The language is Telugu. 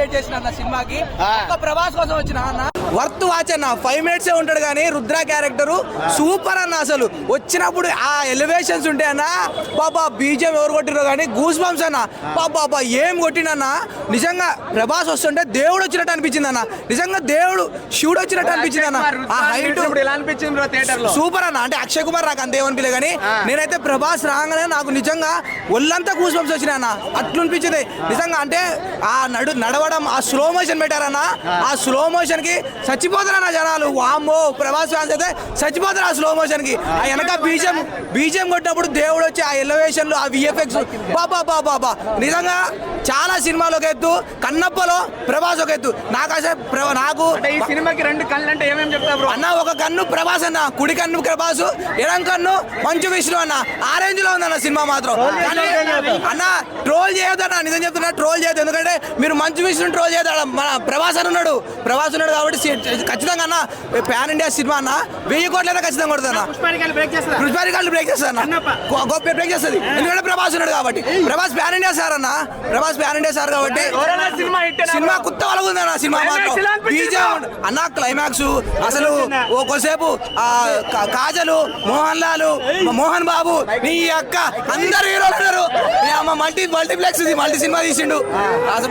వెయిట్ చేసిన అన్న సినిమాకి. ఒక ప్రభాస్ కోసం వచ్చిన అన్న వర్త్ వాచ్ అన్న. 5 minutes ఉంటాడు కానీ రుద్ర క్యారెక్టర్ సూపర్ అన్న. అసలు వచ్చినప్పుడు ఆ ఎలివేషన్స్ ఉంటాయి అన్న. పాపా బీజం ఎవరు కొట్టిరో కానీ గూస్ బంప్స్ అన్న. పాపా ఏం కొట్టినన్న. నిజంగా ప్రభాస్ వస్తుంటే దేవుడు వచ్చినట్టు అనిపించింది అన్న. నిజంగా దేవుడు శివుడు వచ్చినట్టు అనిపించింది అన్న. ఆ హైట్ సూపర్ అన్న. అంటే అక్షయ్ కుమార్ నాకు అంతేమనిపించలే కానీ నేనైతే ప్రభాస్ రాగానే నాకు నిజంగా ఒళ్ళంతా గూస్ బంప్స్ వచ్చినాయి అన్న. అట్లా అనిపించింది నిజంగా. అంటే ఆ నడవడం ఆ స్లో మోషన్ పెట్టారన్న. ఆ స్లో మోషన్ కి చచ్చిపోతారన్న జనాలు. వామ్మో ప్రభాస్ ఫ్యాన్స్ అయితే చచ్చిపోతారు ఆ స్లో మోషన్ కి. ఆ వెనక బీజం కొట్టినప్పుడు దేవుడు వచ్చి ఆ ఎలివేషన్లు ఆ విఎఫ్ఎక్స్ బాబా నిజంగా చాలా సినిమాలు ఒక ఎత్తు, కన్నప్పలో ప్రభాస్ ఒక ఎత్తు. నాకు ఈ సినిమాకి 2 కళ్ళు అంటే ఏమేమి చెప్తారు అన్న? ఒక కన్ను ప్రభాస్ అన్న, కుడి కన్ను ప్రభాస్, ఎడం కన్ను మంచు విష్ణు అన్న. ఆ రేంజ్ లో ఉందన్న సినిమా మాత్రం. అన్న ట్రోల్ చేయొద్దన్న, నిజం చెప్తున్నా, ట్రోల్ చేయొద్దు. ఎందుకంటే మీరు మంచు విష్ణు ట్రోల్ చేయొద్దు. మన ప్రభాస్ ఉన్నాడు కాబట్టి ఖచ్చితంగా అన్న పాన్ ఇండియా సినిమా అన్న 1000 కోట్లైనా ఖచ్చితంగా కొడుతున్నా. పుష్పారికాలు బ్రేక్ చేస్తుంది అన్న. గొప్ప బ్రేక్ చేస్తుంది ఎందుకంటే ప్రభాస్ ఉన్నాడు కాబట్టి. ప్రభాస్ పాన్ ఇండియా సార్ అన్న. ప్రభాస్ పాన్ ఇండియా సార్ కాబట్టి సినిమా కొత్త వాళ్ళకుంది అన్న. సినిమా మాత్రం బీజం అన్న, క్లైమాక్స్ అసలు ఒకసేపు కాజలు, మోహన్ లాల్, మోహన్ బాబు, నీ అక్క అందరు హీరోలు ఉన్నారు. మల్టీప్లెక్స్ మల్టీ సినిమా తీసిండు అసలు.